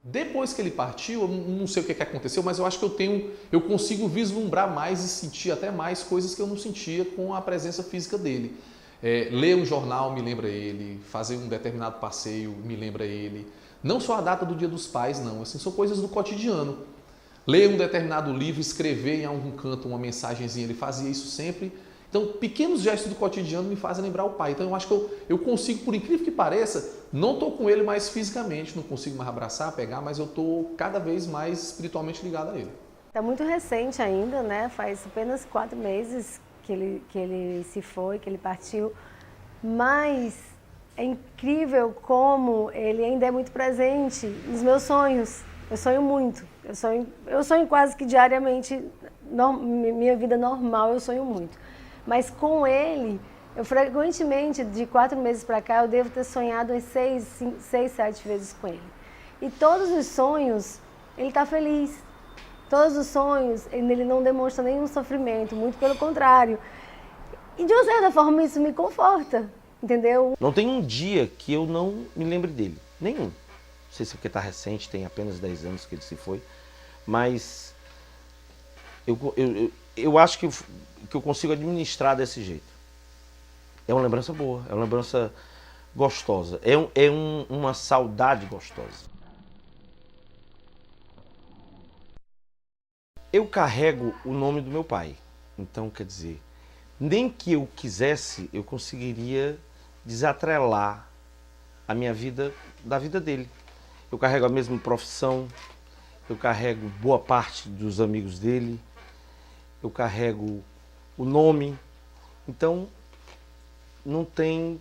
Depois que ele partiu, eu não sei o que aconteceu, mas eu acho que eu consigo vislumbrar mais e sentir até mais coisas que eu não sentia com a presença física dele. Ler um jornal me lembra ele, fazer um determinado passeio me lembra ele. Não só a data do Dia dos Pais, não, assim, são coisas do cotidiano. Ler um determinado livro, escrever em algum canto uma mensagenzinha, ele fazia isso sempre. Então, pequenos gestos do cotidiano me fazem lembrar o pai. Então, eu acho que eu consigo, por incrível que pareça, não estou com ele mais fisicamente, não consigo mais abraçar, pegar, mas eu estou cada vez mais espiritualmente ligado a ele. Está muito recente ainda, né? Faz apenas 4 meses que ele se foi, que ele partiu. Mas é incrível como ele ainda é muito presente nos meus sonhos. Eu sonho muito. Eu sonho quase que diariamente, minha vida normal eu sonho muito. Mas com ele, eu frequentemente, de 4 meses para cá, eu devo ter sonhado umas 6, 7 vezes com ele. E todos os sonhos, ele está feliz. Todos os sonhos, ele não demonstra nenhum sofrimento, muito pelo contrário. E de uma certa forma isso me conforta, entendeu? Não tem um dia que eu não me lembre dele, nenhum. Não sei se é porque está recente, tem apenas 10 anos que ele se foi, mas eu acho que eu consigo administrar desse jeito. É uma lembrança boa, é uma lembrança gostosa, uma saudade gostosa. Eu carrego o nome do meu pai, então quer dizer, nem que eu quisesse, eu conseguiria desatrelar a minha vida da vida dele. Eu carrego a mesma profissão, eu carrego boa parte dos amigos dele, eu carrego o nome, então não tem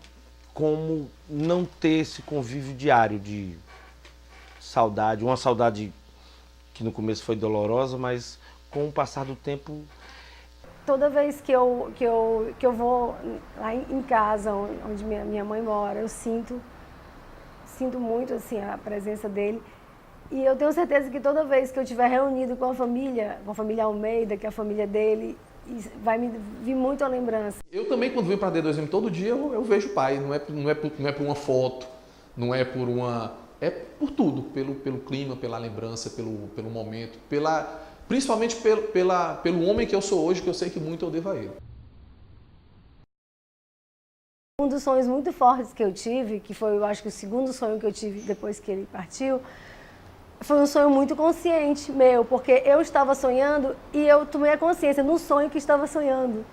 como não ter esse convívio diário de saudade, uma saudade que no começo foi dolorosa, mas com o passar do tempo... Toda vez que eu vou lá em casa, onde minha mãe mora, eu sinto muito assim, a presença dele. E eu tenho certeza que toda vez que eu estiver reunido com a família Almeida, que é a família dele, vai me vir muito a lembrança. Eu também, quando venho para D2M todo dia, eu vejo o pai. Não é por uma foto, não é por uma... É por tudo, pelo clima, pela lembrança, pelo momento, principalmente pelo homem que eu sou hoje, que eu sei que muito eu devo a ele. Um dos sonhos muito fortes que eu tive, que foi, eu acho que o segundo sonho que eu tive depois que ele partiu, foi um sonho muito consciente meu, porque eu estava sonhando e eu tomei a consciência no sonho que estava sonhando.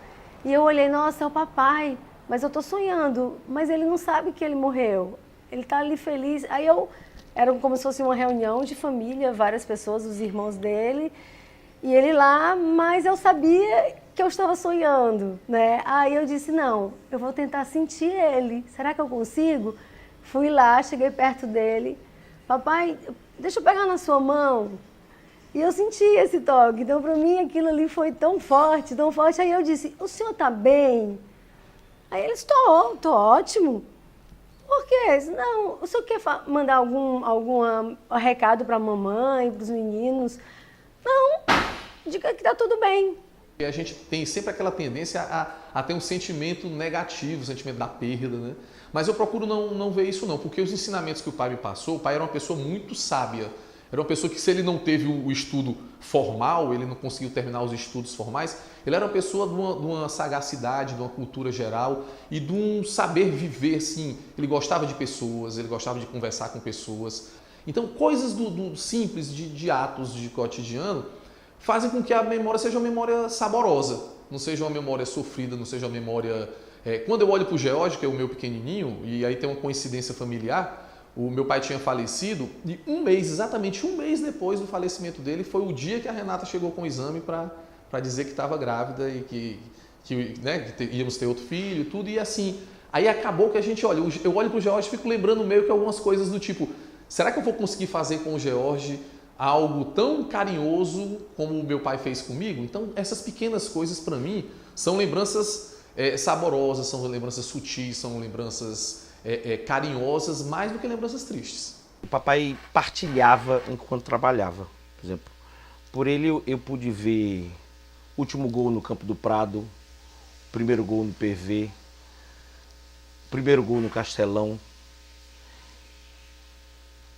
E eu olhei, nossa, é o papai, mas eu estou sonhando, mas ele não sabe que ele morreu. Ele está ali feliz. Aí era como se fosse uma reunião de família, várias pessoas, os irmãos dele, e ele lá, mas eu sabia que eu estava sonhando, né? Aí eu disse, não, eu vou tentar sentir ele. Será que eu consigo? Fui lá, cheguei perto dele. Papai, deixa eu pegar na sua mão. E eu senti esse toque. Então, para mim, aquilo ali foi tão forte, tão forte. Aí eu disse, o senhor está bem? Aí ele disse, tô ótimo. Por quê? Eu disse, não, o senhor quer mandar algum recado para a mamãe, para os meninos? Não, diga que está tudo bem. E a gente tem sempre aquela tendência a ter um sentimento negativo, o sentimento da perda, né? Mas eu procuro não ver isso não, porque os ensinamentos que o pai me passou, o pai era uma pessoa muito sábia. Era uma pessoa que, se ele não teve o estudo formal, ele não conseguiu terminar os estudos formais, ele era uma pessoa de uma sagacidade, de uma cultura geral e de um saber viver, assim. Ele gostava de pessoas, ele gostava de conversar com pessoas. Então, coisas do simples, de atos de cotidiano, fazem com que a memória seja uma memória saborosa, não seja uma memória sofrida, não seja uma memória... Quando eu olho para o George, que é o meu pequenininho, e aí tem uma coincidência familiar, o meu pai tinha falecido e exatamente um mês depois do falecimento dele, foi o dia que a Renata chegou com o exame para dizer que estava grávida e que íamos ter outro filho e tudo. E assim, aí acabou que a gente olha, eu olho para o George e fico lembrando meio que algumas coisas do tipo, será que eu vou conseguir fazer com o George algo tão carinhoso como o meu pai fez comigo? Então, essas pequenas coisas para mim são lembranças saborosas, são lembranças sutis, são lembranças carinhosas, mais do que lembranças tristes. O papai partilhava enquanto trabalhava, por exemplo. Por ele eu pude ver o último gol no Campo do Prado, primeiro gol no PV, primeiro gol no Castelão.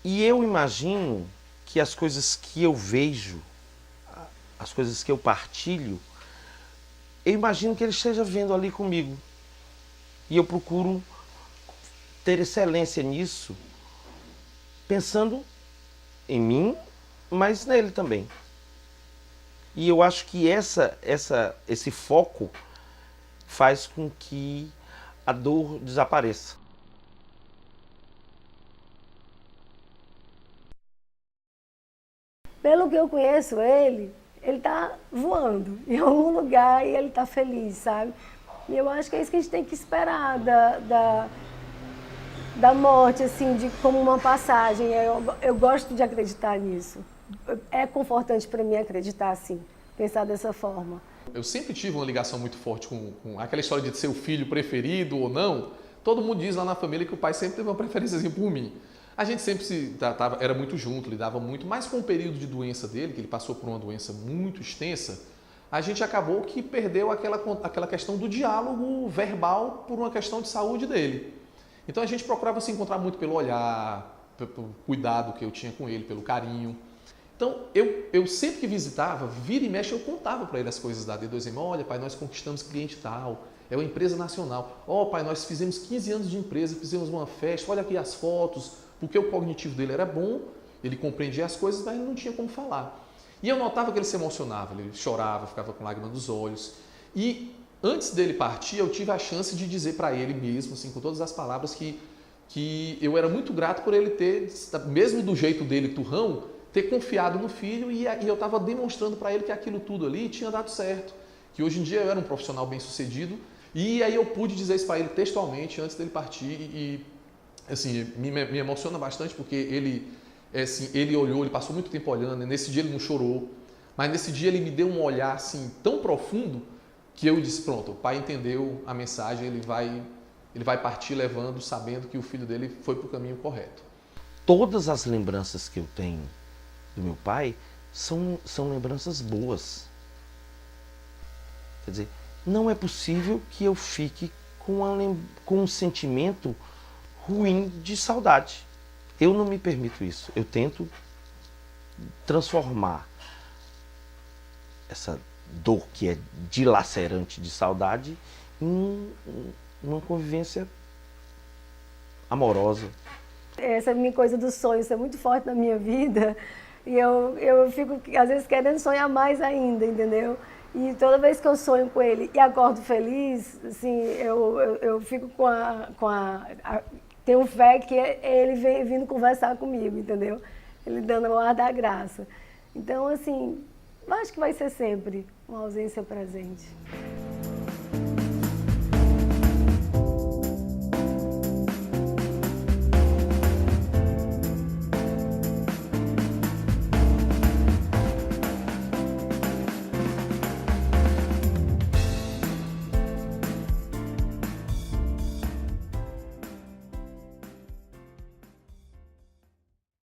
E eu imagino que as coisas que eu vejo, as coisas que eu partilho, eu imagino que ele esteja vendo ali comigo. E eu procuro ter excelência nisso, pensando em mim, mas nele também. E eu acho que esse foco faz com que a dor desapareça. Pelo que eu conheço ele tá voando em algum lugar e ele tá feliz, sabe? E eu acho que é isso que a gente tem que esperar da morte, assim, como uma passagem. Eu gosto de acreditar nisso. É confortante para mim acreditar assim, pensar dessa forma. Eu sempre tive uma ligação muito forte com aquela história de ser o filho preferido ou não. Todo mundo diz lá na família que o pai sempre teve uma preferência por mim. A gente sempre era muito junto, lidava muito, mas com o período de doença dele, que ele passou por uma doença muito extensa, a gente acabou que perdeu aquela questão do diálogo verbal por uma questão de saúde dele. Então a gente procurava se encontrar muito pelo olhar, pelo cuidado que eu tinha com ele, pelo carinho. Então eu sempre que visitava, vira e mexe, eu contava para ele as coisas da D2M. Olha, pai, nós conquistamos cliente tal, é uma empresa nacional. Ó, pai, nós fizemos 15 anos de empresa, fizemos uma festa, olha aqui as fotos, porque o cognitivo dele era bom, ele compreendia as coisas, mas ele não tinha como falar. E eu notava que ele se emocionava, ele chorava, ficava com lágrimas nos olhos. E antes dele partir, eu tive a chance de dizer para ele mesmo, assim, com todas as palavras, que eu era muito grato por ele ter, mesmo do jeito dele, turrão, ter confiado no filho e eu estava demonstrando para ele que aquilo tudo ali tinha dado certo. Que hoje em dia eu era um profissional bem-sucedido e aí eu pude dizer isso para ele textualmente antes dele partir e assim, me emociona bastante porque ele olhou, ele passou muito tempo olhando, nesse dia ele não chorou, mas nesse dia ele me deu um olhar assim tão profundo que eu disse, pronto, o pai entendeu a mensagem, ele vai partir levando, sabendo que o filho dele foi para o caminho correto. Todas as lembranças que eu tenho do meu pai são lembranças boas. Quer dizer, não é possível que eu fique com um sentimento ruim de saudade. Eu não me permito isso. Eu tento transformar essa dor que é dilacerante de saudade em uma convivência amorosa. Essa minha coisa dos sonhos é muito forte na minha vida e eu fico, às vezes, querendo sonhar mais ainda, entendeu? E toda vez que eu sonho com ele e acordo feliz, assim, eu fico tenho fé que ele vem vindo conversar comigo, entendeu? Ele dando o ar da graça. Então, assim, eu acho que vai ser sempre uma ausência presente.